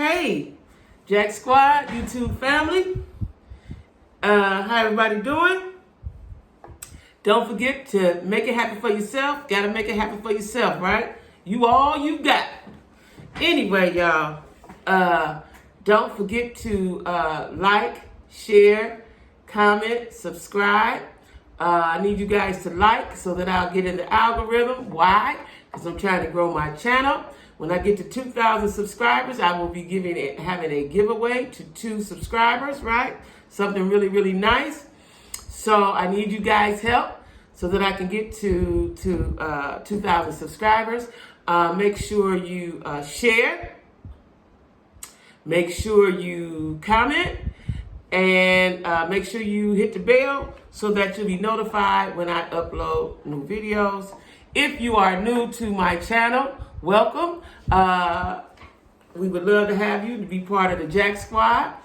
Hey, Jack Squad, YouTube family. How everybody doing? Don't forget to make it happen for yourself. Gotta make it happen for yourself, right? You all you got. Anyway, y'all, don't forget to like, share, comment, subscribe. I need you guys to like so that I'll get in the algorithm. Why? Because I'm trying to grow my channel. When I get to 2,000 subscribers, I will be having a giveaway to 2 subscribers, right? Something really, really nice. So I need you guys' help so that I can get to 2,000 subscribers. Make sure you share. Make sure you comment. And make sure you hit the bell so that you'll be notified when I upload new videos. If you are new to my channel, welcome. We would love to have you to be part of the Jack Squad.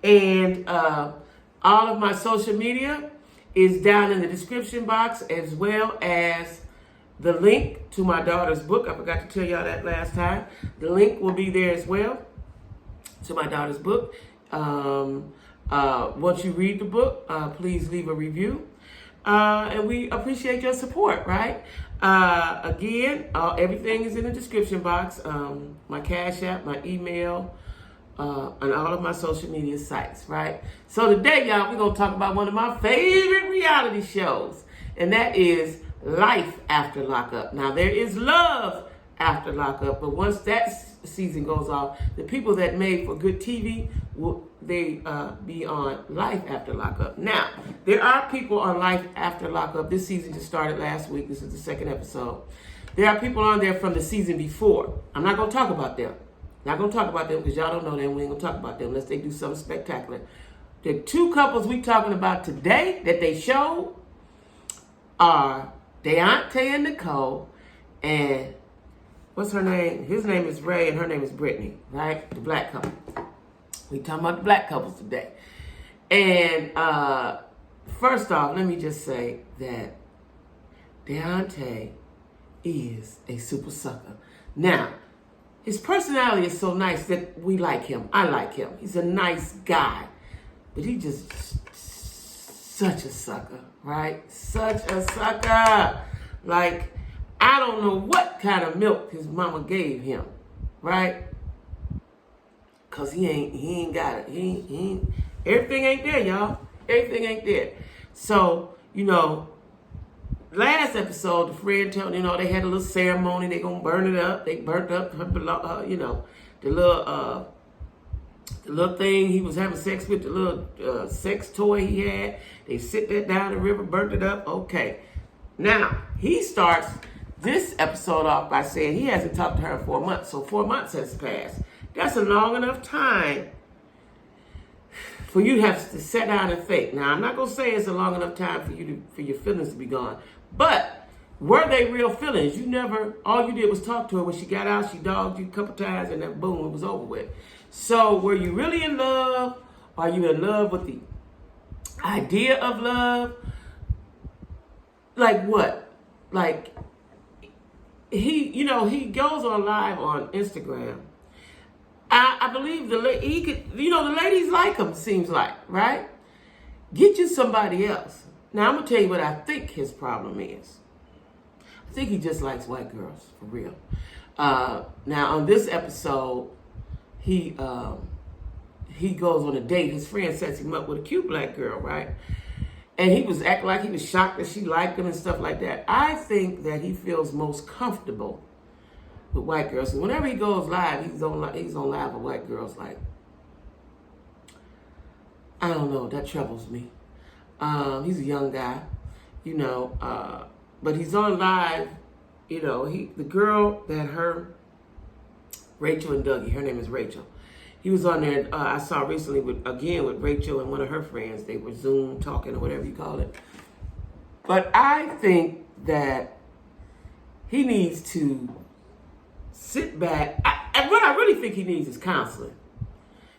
And all of my social media is down in the description box, as well as the link to my daughter's book. I forgot to tell y'all that last time. The link will be there as well to my daughter's book. Once you read the book, please leave a review. And we appreciate your support, right? Again, everything is in the description box. My Cash App, my email, and all of my social media sites, right? So today, y'all, we're going to talk about one of my favorite reality shows, and that is Life After Lockup. Now, there is love after lockup, but once that season goes off, the people that made for good TV will be on Life After Lockup. Now, there are people on Life After Lockup. This season just started last week. This is the 2nd episode. There are people on there from the season before. I'm not going to talk about them. Not going to talk about them because y'all don't know them. We ain't going to talk about them unless they do something spectacular. The 2 couples we talking about today that they showed are DAONTE and Nicole, and what's her name? His name is Ray and her name is Brittany, right? The black couple. We talking about the black couples today. And first off, let me just say that DAONTE is a super sucker. Now, his personality is so nice that we like him. I like him. He's a nice guy. But he just such a sucker, right? Such a sucker. Like, I don't know what kind of milk his mama gave him, right? Cause he ain't got it. He ain't, everything ain't there, y'all. Everything ain't there. So, last episode, the friend told, they had a little ceremony. They gonna burn it up. They burnt up her, the little thing he was having sex with, the little sex toy he had. They sit that down the river, burnt it up. Okay. Now, he starts this episode off by saying he hasn't talked to her in 4 months. So 4 months has passed. That's a long enough time for you to have to sit down and think. Now, I'm not going to say it's a long enough time for your feelings to be gone. But were they real feelings? All you did was talk to her. When she got out, she dogged you a couple times, and then boom, it was over with. So were you really in love? Are you in love with the idea of love? Like what? Like, he goes on live on Instagram. I believe the ladies like him, seems like, right? Get you somebody else. Now, I'm going to tell you what I think his problem is. I think he just likes white girls, for real. Now, on this episode, he goes on a date. His friend sets him up with a cute black girl, right? And he was acting like he was shocked that she liked him and stuff like that. I think that he feels most comfortable with white girls. And whenever he goes live, he's on live with white girls. Like, I don't know, that troubles me. He's a young guy, but he's on live. The girl that Rachel and Dougie, her name is Rachel. He was on there, I saw recently with Rachel and one of her friends. They were Zoom talking or whatever you call it. But I think that he needs to sit back. And what I really think he needs is counseling.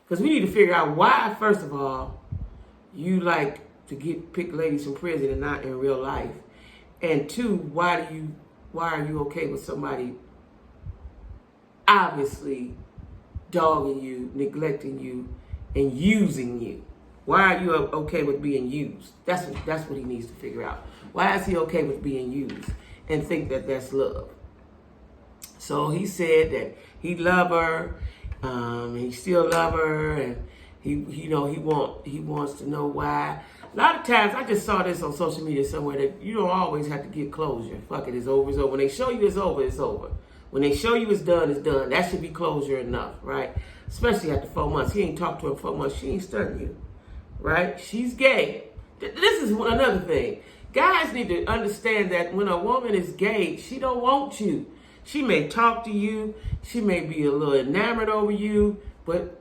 Because we need to figure out why, first of all, you like to pick ladies from prison and not in real life. And 2, why are you okay with somebody obviously dogging you, neglecting you, and using you? Why are you okay with being used? That's what he needs to figure out. Why is he okay with being used and think that that's love? So he said that he love her, he still love her, and he wants to know why. A lot of times, I just saw this on social media somewhere that you don't always have to get closure. Fuck it, it's over, it's over. When they show you it's over, it's over. When they show you it's done, it's done. That should be closure enough, right? Especially after 4 months. He ain't talked to her in 4 months. She ain't studying you, right? She's gay. This is another thing. Guys need to understand that when a woman is gay, she don't want you. She may talk to you. She may be a little enamored over you. But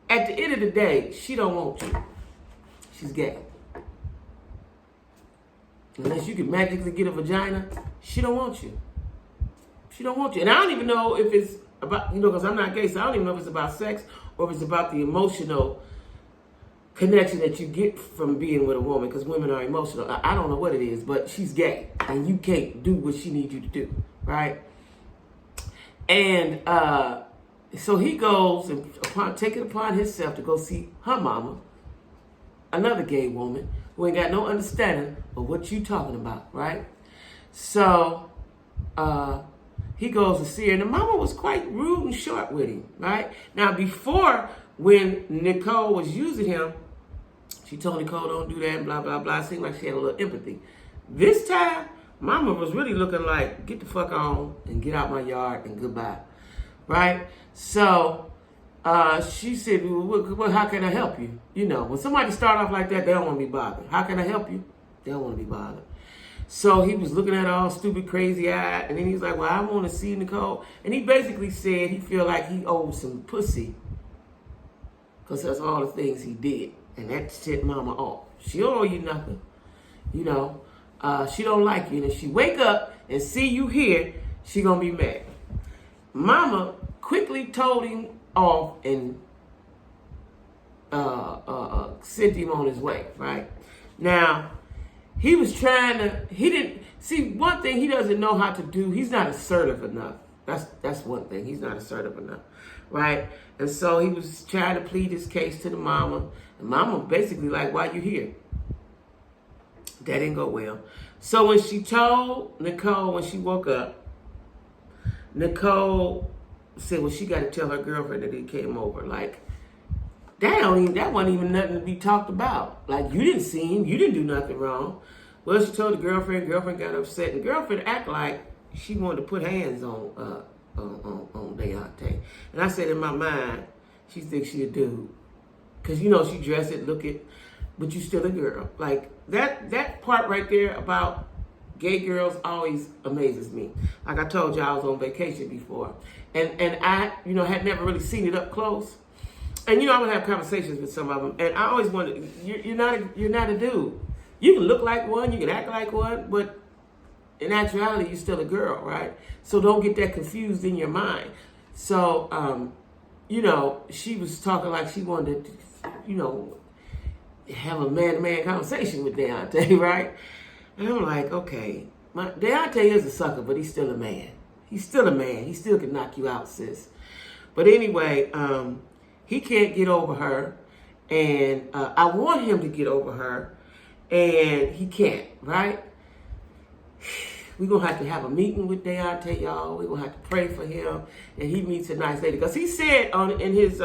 at the end of the day, she don't want you. She's gay. Unless you can magically get a vagina, she don't want you. She don't want you. And I don't even know if it's about, because I'm not gay, so I don't even know if it's about sex or if it's about the emotional connection that you get from being with a woman, because women are emotional. I don't know what it is, but she's gay, and you can't do what she needs you to do, right? And so he goes and take it upon himself to go see her mama, another gay woman who ain't got no understanding of what you talking about, right? So he goes to see her, and the mama was quite rude and short with him, right? Now, before, when Nicole was using him, she told Nicole, don't do that, and blah, blah, blah. It seemed like she had a little empathy. This time, mama was really looking like, get the fuck on and get out my yard and goodbye, right? So she said, well, how can I help you? When somebody start off like that, they don't want to be bothered. How can I help you? They don't want to be bothered. So he was looking at her all stupid, crazy-eyed, and then he's like, well, I want to see Nicole. And he basically said he feel like he owed some pussy because that's all the things he did. And that set mama off. She don't owe you nothing. She don't like you. And if she wake up and see you here, she going to be mad. Mama quickly told him off and sent him on his way, right? Now, he was one thing he doesn't know how to do, he's not assertive enough. That's one thing, he's not assertive enough, right? And so he was trying to plead his case to the mama, and mama basically like, why you here? That didn't go well. So when she told Nicole, when she woke up, Nicole said, well, she got to tell her girlfriend that he came over. Like, that wasn't even nothing to be talked about. Like, you didn't see him. You didn't do nothing wrong. Well, she told the girlfriend. Girlfriend got upset. And girlfriend act like she wanted to put hands on Deontay. And I said in my mind, she thinks she a dude. Because, she dressed it, look it, but you still a girl. Like, that part right there about gay girls always amazes me. Like I told you, I was on vacation before. And I, had never really seen it up close. And I would have conversations with some of them, and I always wondered, you're not a dude. You can look like one, you can act like one, but in actuality, you're still a girl, right? So don't get that confused in your mind. So, she was talking like she wanted to, have a man-to-man conversation with Deontay, right? And I'm like, okay, Deontay is a sucker, but he's still a man. He's still a man. He still can knock you out, sis. But anyway, he can't get over her, and I want him to get over her, and he can't, right? We're going to have a meeting with Deontay, y'all. We're going to have to pray for him, and he meets a nice lady. Because he said on his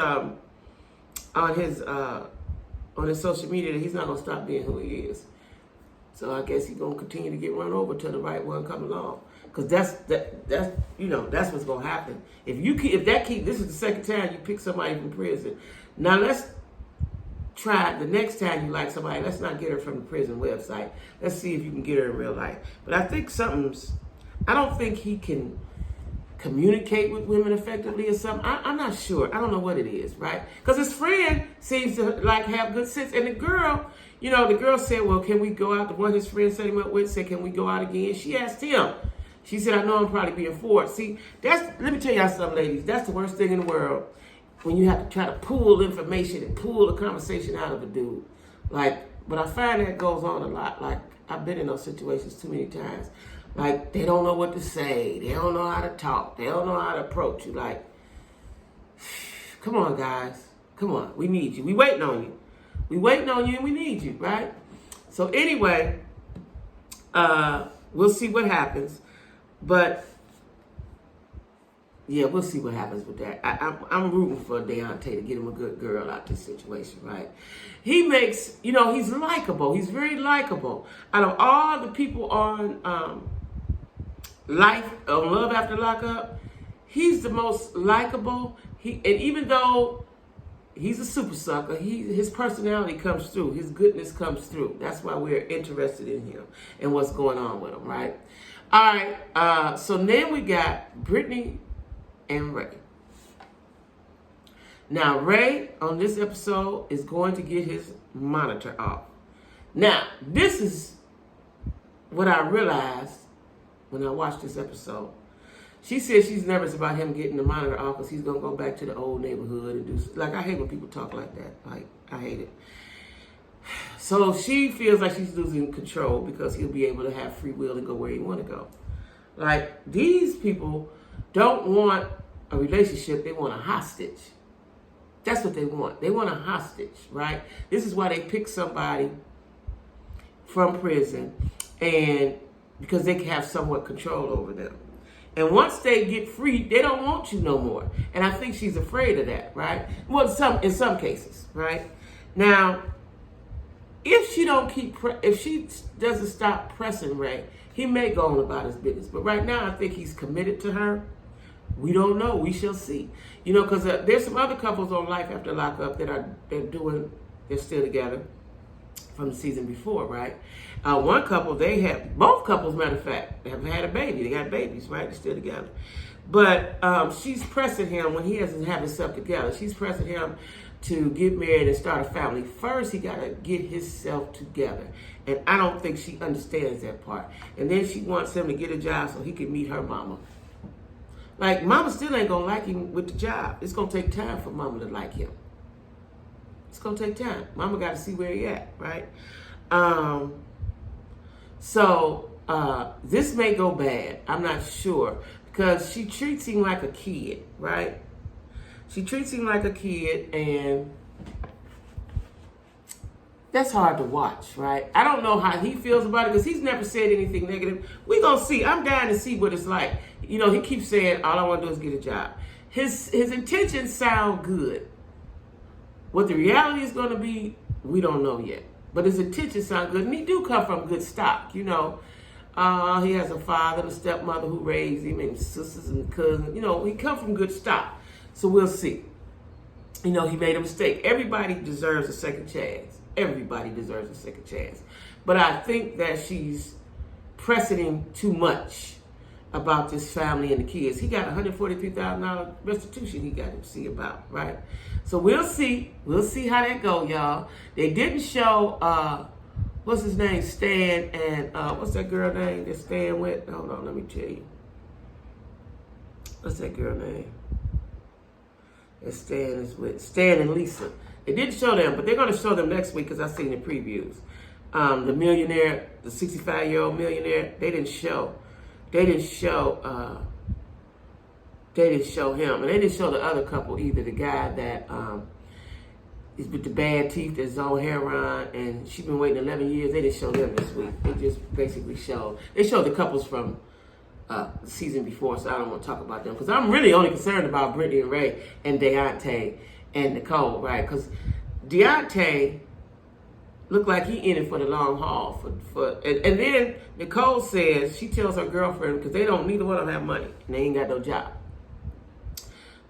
social media that he's not going to stop being who he is. So I guess he's going to continue to get run over till the right one come along. Because that's what's going to happen. This is the second time you pick somebody from prison. Now let's try the next time you like somebody, let's not get her from the prison website. Let's see if you can get her in real life. But I think I don't think he can communicate with women effectively or something. I'm not sure. I don't know what it is, right? Because his friend seems to have good sense. And the girl said, well, can we go out? The one his friend set him up with said, can we go out again? She asked him. She said, I know I'm probably being forced. See, let me tell y'all something, ladies. That's the worst thing in the world, when you have to try to pull information and pull a conversation out of a dude. But I find that goes on a lot. Like, I've been in those situations too many times. Like, they don't know what to say. They don't know how to talk. They don't know how to approach you. Like, Come on, guys. Come on. We need you. We waiting on you. We waiting on you and we need you, right? So anyway, we'll see what happens. But yeah, we'll see what happens with that. I'm rooting for DAONTE to get him a good girl out this situation, right? He makes, he's likable. He's very likable. Out of all the people on Love After Lockup, he's the most likable. And even though he's a super sucker, his personality comes through. His goodness comes through. That's why we're interested in him and what's going on with him, right? All right. So then we got Brittany and Ray. Now, Ray, on this episode, is going to get his monitor off. Now, this is what I realized when I watched this episode. She said she's nervous about him getting the monitor off because he's going to go back to the old neighborhood and do... Like, I hate when people talk like that. Like, I hate it. So she feels like she's losing control because he'll be able to have free will and go where he want to go. Like, these people don't want a relationship. They want a hostage. That's what they want. They want a hostage, right? This is why they pick somebody from prison, and because they can have somewhat control over them. And once they get free, they don't want you no more. And I think she's afraid of that, right? Well, in some cases, right? Now, if she doesn't stop pressing Ray, he may go on about his business. But right now, I think he's committed to her. We don't know. We shall see. Because there's some other couples on Life After Lockup that they're still together from the season before, right? One couple, both couples, matter of fact, have had a baby. They got babies, right? They're still together. But she's pressing him when he doesn't have himself together. She's pressing him to get married and start a family. First, he got to get himself together. And I don't think she understands that part. And then she wants him to get a job so he can meet her mama. Like, mama still ain't going to like him with the job. It's going to take time for mama to like him. It's going to take time. Mama got to see where he at, right? So this may go bad. I'm not sure. Because she treats him like a kid, right? She treats him like a kid, and that's hard to watch, right? I don't know how he feels about it because he's never said anything negative. We're going to see. I'm dying to see what it's like. He keeps saying, all I want to do is get a job. His intentions sound good. What the reality is going to be, we don't know yet. But his intentions sound good. And he do come from good stock, He has a father and a stepmother who raised him, and sisters and cousins. He come from good stock. So we'll see. He made a mistake. Everybody deserves a second chance. Everybody deserves a second chance. But I think that she's pressing him too much about this family and the kids. He got $143,000 restitution he got to see about, right? So we'll see. We'll see how that go, y'all. They didn't show, what's his name, Stan, and what's that girl name that Stan with? Hold on, let me tell you. What's that girl name? That Stan is with. Stan and Lisa. They didn't show them, but they're going to show them next week because I've seen the previews. The millionaire, the 65-year-old millionaire, they didn't show him, and they didn't show the other couple either. The guy that is with the bad teeth, that's on heroin, and she's been waiting 11 years. They didn't show them this week. They just basically showed the couples from the season before, so I don't want to talk about them because I'm really only concerned about Brittany and Ray and DAONTE and Nicole, right? Because DAONTE looked like he in it for the long haul. And then Nicole says, she tells her girlfriend, because neither one of them have money, and they ain't got no job.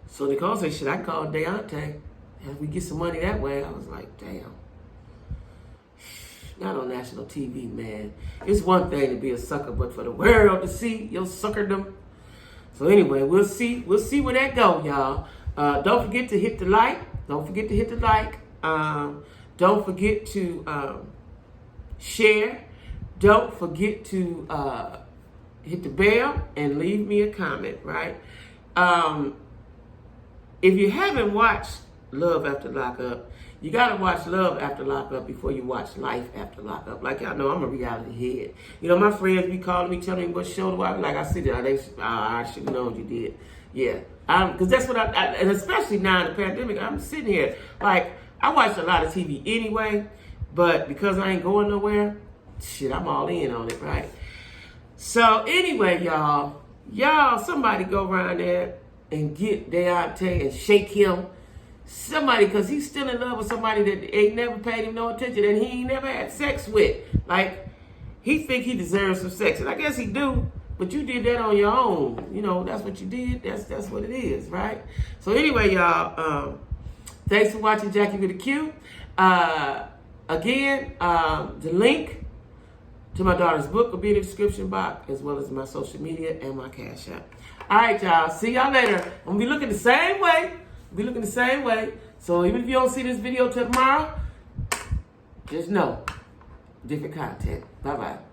So Nicole says, should I call DAONTE? And we get some money that way. I was like, damn. Not on national TV, man. It's one thing to be a sucker, but for the world to see your suckerdom. So anyway, we'll see where that go, y'all. Don't forget to hit the like. Don't forget to hit the like. Don't forget to share. Don't forget to hit the bell and leave me a comment, right? If you haven't watched Love After Lockup, you got to watch Love After Lockup before you watch Life After Lockup. Like y'all know, I'm a reality head. My friends be calling me, telling me what show to watch. Like I said, I should have known you did. Yeah, Because that's what and especially now in the pandemic, I'm sitting here. Like, I watch a lot of TV anyway, but because I ain't going nowhere, shit, I'm all in on it, right? So anyway, y'all, somebody go around there and get Deontay and shake him. Somebody, because he's still in love with somebody that ain't never paid him no attention and he ain't never had sex with. Like, he think he deserves some sex, and I guess he do. But you did that on your own. You know, that's what you did. That's what it is, right? So anyway, y'all, thanks for watching Jacquie with a Q. Again, the link to my daughter's book will be in the description box, as well as my social media and my Cash App. All right, y'all. See y'all later. I'm going to be looking the same way. So even if you don't see this video till tomorrow, just know, different content. Bye-bye.